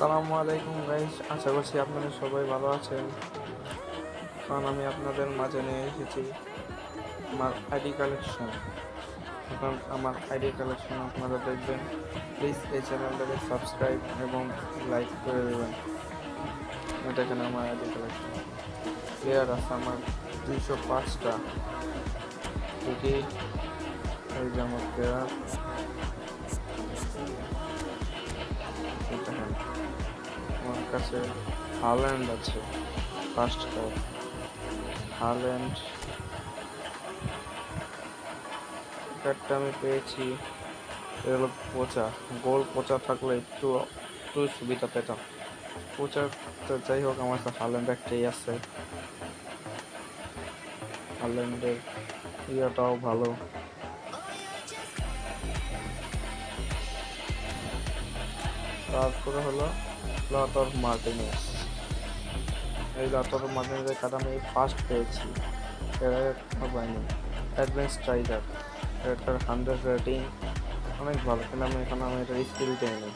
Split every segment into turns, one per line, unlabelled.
আসসালামু আলাইকুম গাইস, আশা করছি আপনারা সবাই ভালো আছেন। কারণ আমি আপনাদের মাঝে নিয়ে এসেছি আমার আইডি কালেকশন। এখন আমার আইডি কালেকশন আপনারা দেখবেন। প্লিজ এই চ্যানেলটাকে সাবস্ক্রাইব এবং লাইক করে দেবেন। দেখেন আমার আইডি কালেকশন প্লেয়ার আছে আমার 205টা। এটি এই যে আমার প্লেয়ার দেখেন। আমার কাছে হাল্যান্ড আছে, ফার্স্ট কার্ড হাল্যান্ড। কার্ডটা আমি পেয়েছি, এটা হলো পচা। গোল পচা থাকলে একটু একটু সুবিধা পেতাম। পচা তো যাই হোক, আমার কাছে হাল্যান্ড একটাই আছে। হাল্যান্ডের ইয়াটাও ভালো। তারপরে হলো লটর মার্টিনেস। এই লটর মার্টিনেসের কার্ড আমি ফার্স্ট পেয়েছি, এটা পাইনি। অ্যাডভেন্স স্ট্রাইকার, এটার 100 রেটিং, অনেক ভালো, কিন্তু আমি এটা স্কিল দেয়নি।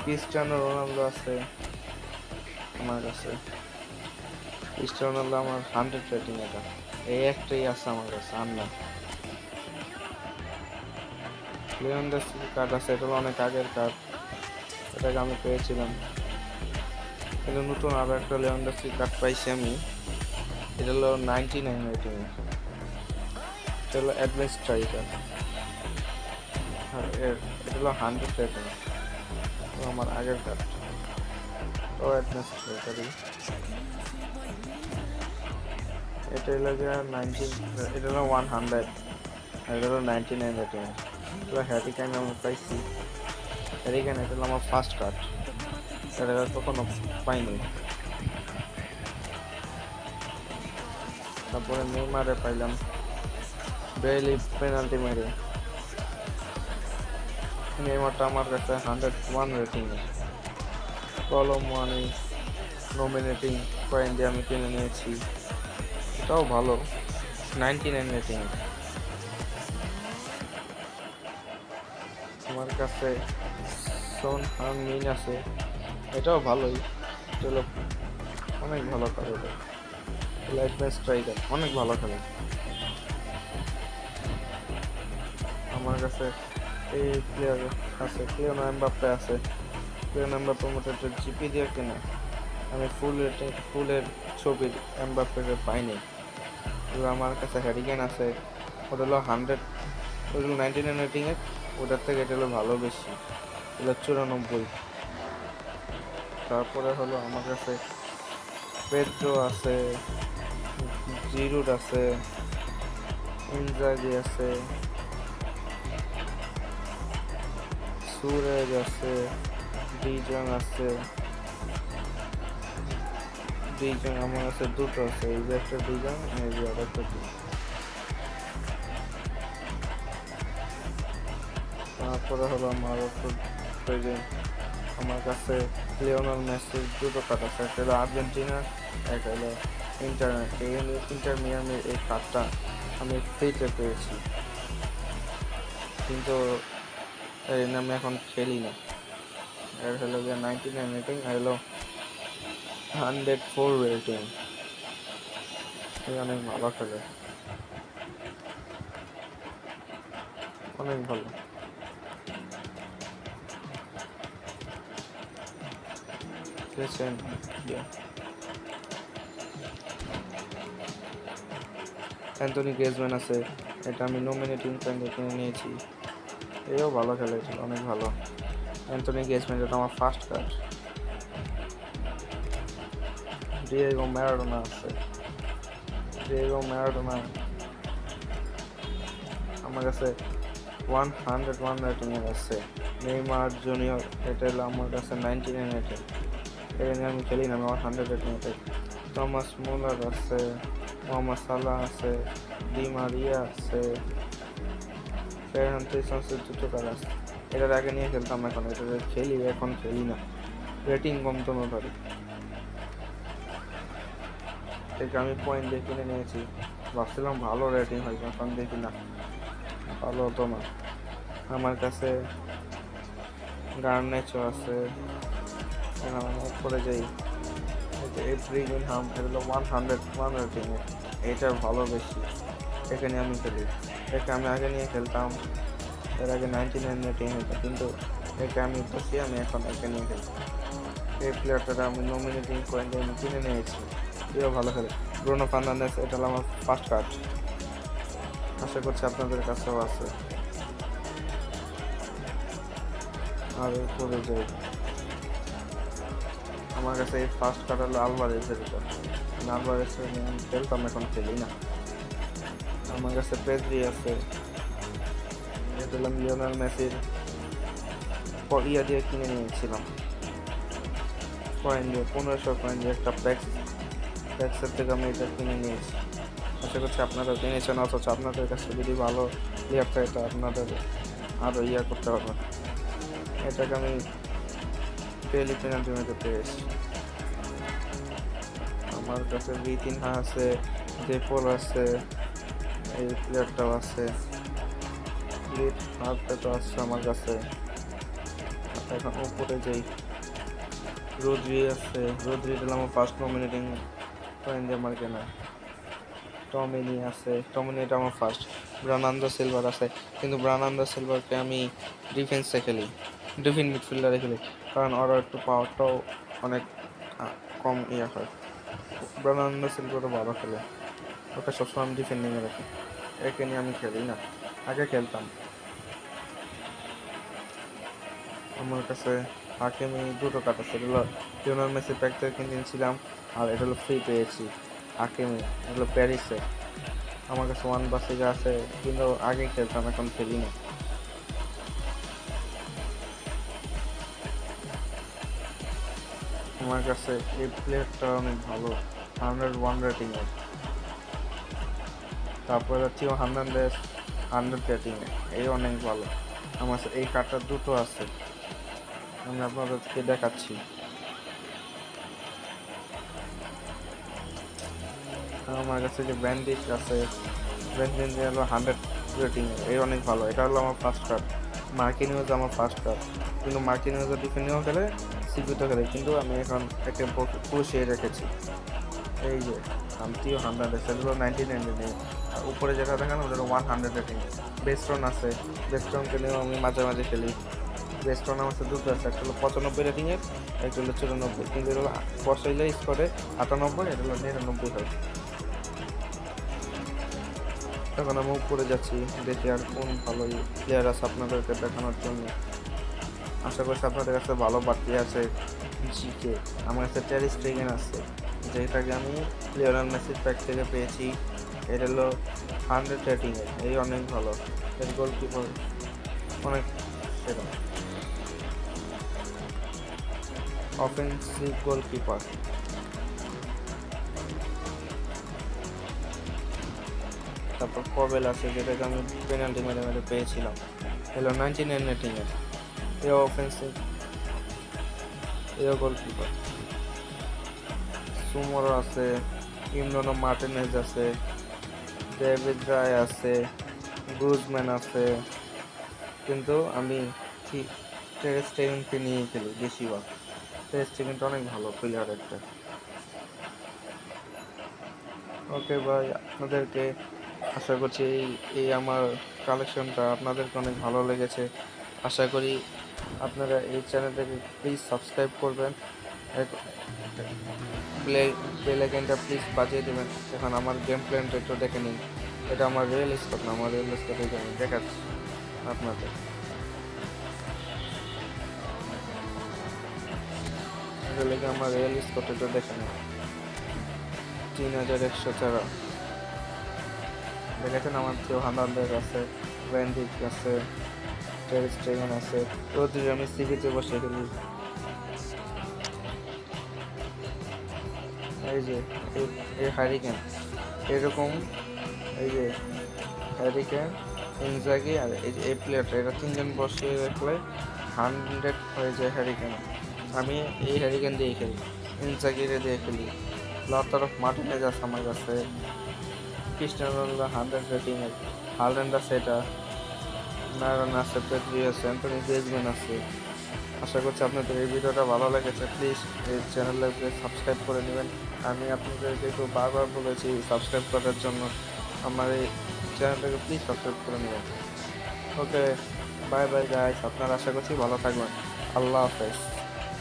ক্রিস্টিয়ানো রোনালদো আছে আমার কাছে। ক্রিস্টিয়ানো রোনালদো আমার 100 রেটিং, এটা এই একটাই আছে আমার কাছে, আর না। লিওনেলমেসি কার্ড আছে, এটা হলো অনেক আগের কার্ড, এটাকে আমি পেয়েছিলাম। কিন্তু নতুন আরো একটা লিওনেলমেসি কার্ড পাইছি আমি, এটা হলো 99 রেটিং। এটা হলো অ্যাডভেন্স স্ট্রাইকার, আর এটা হলো 100 রেটিং। তো আমার আগের কার্ড তো অ্যাডভেন্স স্ট্রাইকারই। এটা হলো গিয়ে 19, এটা হলো 100, আর এটা হলো 99 রেটিং। এটা হ্যারি কেন আমি পাইছি, হ্যারি কেন, এটা হলো আমার ফার্স্ট কার্ড, এটা কখনো পাইনি। তারপরে নেইমারে পাইলাম, বেইলি পেনাল্টি মেরে। নেইমারটা আমার কাছে 101 রেটিং। কলম ওয়ানি নমিনেটিং কয়েন দিয়ে আমি কিনে নিয়েছি, এটাও ভালো, 99 রেটিং। আমার কাছে সোন হাং মিন আছে, এটাও ভালোই, এটা হলো অনেক ভালো খেলে। লাইটম্যান স্ট্রাইকার অনেক ভালো খেলে। আমার কাছে এই প্লেয়ার আছে, লিওনেল এমবাপ্পে আছে। লিওনেল এমবাপ্পে মতো জিপি দিয়ে কিনা আমি ফুলের ছবির এমবাপ্পেকে পাইনি। আমার কাছে হ্যারি কেন আছে, ওটা হলো 100, ওটা হলো 99 রেটিং এর, ওটার থেকে এটা হলো ভালো বেশি, এটা 94। তারপরে হলো আমার কাছে পেড্রো আছে, জিরুড আছে, ইনজাগি আছে, সুরেজ আছে, ডিজং আছে। ডিজং আমার কাছে দুটো আছে, এই যে একটা ডিজং, এই যে আরেকটা ডিজং। তারপরে হলো আমার আমার কাছে লিওনেল মেসির দুটো কার্ড আছে, একটা হলো আর্জেন্টিনা, একটা হলো ইন্টার মিয়ামির। এই কার্ডটা আমি ফ্রিতে পেয়েছি, কিন্তু এই নামে এখন খেলি না। এর হলো গিয়ে 99 রেটিং, আর হলো 104 রেটিং। অনেক ভালো খেলে, অনেক ভালো। অ্যান্থনি গ্রিজমান আছে, এটা আমি নমিনেটিং পয়েন্ট কিনে নিয়েছি, এও ভালো খেলেছিল, অনেক ভালো। অ্যান্থনি গ্রিজমান, এটা আমার ফার্স্ট কার্ড। ডিয়েগো ম্যারাডোনা আছে, ডিয়েগো ম্যারাডোনা আমার কাছে 101 রেটিং এর আছে। নেইমার জুনিয়র, এটা হলো আমার কাছে 99 রেটিং, এটা নিয়ে আমি খেলি না, আমি 100 রেটিং এর। টমাস মুলার আছে, মোহাম্মদ সালাহ আছে, ডি মারিয়া আছে, ফেরহান আছে, দুটো কার্ড আছে। এটার আগে নিয়ে খেলতাম, এখন এটা খেলি, এখন খেলি না, রেটিং কম তো ধরে। এটা আমি পয়েন্ট দিয়ে কিনে নিয়েছি, ভাবছিলাম ভালো রেটিং হয়, এখন দেখি না, ভালো হতো না। আমার কাছে গার্নেচও আছে। এখন আমি উপরে যাই, এভরি হাম এটা হলো 101 রেটিং, এটা ভালো বেশি। এখানে আমি খেলি, একে আমি আগে নিয়ে খেলতাম, এর আগে 99 রেটিং হতো, কিন্তু একে আমি বসি, আমি এখন একে নিয়ে খেলছি। এই প্লেয়ারটা আমি নমিনেটিং পয়েন্টে আমি কিনে নিয়েছি, এও ভালো খেলে। ব্রুনো ফার্নান্দেজ, এটা হলো আমার ফার্স্ট কার্ড, আশা করছি আপনাদের কাছেও আছে। আর উপরে যাই, আমার কাছে এই ফার্স্ট কার্ড হলো আলভারেজের, আলভারেজের আমি খেলতাম, এখন খেলি না। আমার কাছে পেদ্রি আছে, এটা হলাম লিওনেল মেসির ইয়া দিয়ে কিনে নিয়েছিলাম, কয়েন দিয়ে 1500 কয়েন দিয়ে একটা প্যাক্সের থেকে আমি এটা কিনে নিয়েছি। আশা করছি আপনারা কিনেছেন, অথচ আপনাদের কাছে যদি ভালো প্লেয়ার থাকে তো আপনাদের আরও ইয়া করতে হবে। এটাকে আমি ডেলি পেনাল্টি মেরে পেয়েছি। আমার কাছে ভিতিনহা আছে, ডেপল আছে, এই প্লেয়ারটাও আছে, লিড হারটা তো আছে আমার কাছে। এখন উপরে যাই, রোদ্রি আছে, রোদ্রি দিলাম আমার ফার্স্ট নমিনেটিং পয়েন্ট দিয়ে আমার কেনা। টমিনি আছে, টমিনি এটা আমার ফার্স্ট। বার্নার্দো সিলভার আছে, কিন্তু বার্নার্দো সিলভারকে আমি ডিফেন্সে খেলি, ডিফেন্স মিডফিল্ডারে খেলি, কারণ ওরা একটু পাওয়ারটাও অনেক কম ইয়ে হয়। বার্নার্দো সিলভারও ভালো খেলে, ওকে সবসময় আমি ডিফেন্ডিংয়ে রাখি, একে নিয়ে আমি খেলি না, আগে খেলতাম। আমার কাছে হাকিমি দুটো কার্ড আছে, এগুলো লিওনেল মেসি প্যাক থেকে কিনেছিলাম, আর এটা হলো ফ্রি পেয়েছি। হাকিমি এগুলো প্যারিসে, আমার কাছে ওয়ান বাসিগা আছে, কিন্তু আগে খেলতাম, এখন খেলি না। আমার কাছে এই প্লেয়ারটা অনেক ভালো, 101 রেটিংয়ের। তারপরে থিও হার্নান্দেজ 100 রেটিংয়ে, এই অনেক ভালো। আমার কাছে এই কার্ডটা দুটো আছে, আমি আপনাদেরকে দেখাচ্ছি। আমার কাছে যে ব্যান্ডিজ আছে, ব্যান্ডিজ হলো 100 রেটিংয়ে, এই অনেক ভালো। এটা হলো আমার ফার্স্ট কার্ড। মার্কিনিউজ আমার ফার্স্ট কার্ড, কিন্তু মার্কিনিউজের ডিফেন্ডিংও খেলে, সিপিতে খেলে, কিন্তু আমি এখন একে পুষিয়ে রেখেছি। এই যে থিও হার্নান্দেজ, এগুলো 99 রেটিং, আর উপরে যেটা দেখানো ওটা 100 রেটিং। বেস্টন আছে, বেস্টনকে নিয়েও আমি মাঝে মাঝে খেলি। বেস্টন আমার কাছে দুটো আছে, একটা হলো 95 রেটিংয়ের, একটা হলো 94, কিন্তু এটা হলো বসাইলে স্কোরে 98, এটা হলো 99 হয়। এখন আমি উপরে যাচ্ছি, দেখি আর কোন ভালো প্লেয়ার আছে আপনাদেরকে দেখানোর জন্য। আশা করছি আপনাদের কাছে ভালো বাড়তি আছে। জিকে আমার কাছে টের স্টেগেন আছে, যেটাকে আমি লিওনেল মেসির প্যাক থেকে পেয়েছি, এটা হলো 100 রেটিংয়ের, এই অনেক ভালো। এর গোলকিপার অনেক সেরা, অফেন্সিভ গোলকিপার। তারপর কবেল আছে, যেটাকে আমি পেনাল্টি মেরে মেরে পেয়েছিলাম, এলো 99 রেটিংয়ের, এও অফেন্সিভ, এও গোলকিপার। সুমোরো আছে, ইমরানো মার্টিনেজ আছে, ডেভিড রায় আছে, গ্রুজম্যান আছে, কিন্তু আমি টের স্টেগেনকে নিয়ে খেলি বেশিরভাগ। টের স্টেগেনটা অনেক ভালো প্লেয়ার একটা। ওকে ভাই, আপনাদেরকে আশা করছি এই আমার কালেকশনটা আপনাদেরকে অনেক ভালো লেগেছে। আশা করি আপনারা এই চ্যানেলটাকে প্লিজ সাবস্ক্রাইব করবেন, বেল আইকনটা প্লিজ বাজিয়ে দেবেন। এখন আমার গেম প্ল্যানটা একটু দেখে নিন। এটা আমার রিয়েল স্কোর না, আমার রিয়েল স্কোর আমি দেখাচ্ছি আপনাদের। এটা লেগে আমার রিয়েল স্কোরটা একটু দেখে নিন, 3104। দেখেছেন, আমার থিও হার্নান্দেজ আছে, ব্যান্ডিজ আছে, টের স্টেগেন আছে, রোদ্রি আমি সিভিতে বসে খেলি। এই যে এই হ্যারিকেন এরকম, এই যে হ্যারিকেন, ইনজাগি, আর এই যে এই প্লেয়ারটা, এরা তিনজন বসিয়ে রাখলে 100 হয়ে যায় হ্যারিকেন। আমি এই হ্যারিকেন দিয়ে খেলি, ইনজাগিরে দিয়ে খেলি। লতার অফ মার্টিনেজ আছে আমার কাছে, ক্রিস্টিয়ানো রোনালদো 100 রেটিংয়ের, হাল্যান্ড আছে, এটা নারান আছে, পেদ্রি আছে, অ্যান্টনি গ্রিজম্যান আছে, আশা করছি আপনাদের এই ভিডিওটা ভালো লেগেছে। প্লিজ এই চ্যানেলটাকে সাবস্ক্রাইব করে নেবেন। আমি আপনাদেরকে একটু বারবার বলেছি সাবস্ক্রাইব করার জন্য। আমার এই চ্যানেলটাকে প্লিজ সাবস্ক্রাইব করে নেবেন। ওকে, বাই বাই গাইস। আপনারা আশা করছি ভালো থাকবেন। আল্লাহ হাফেজ।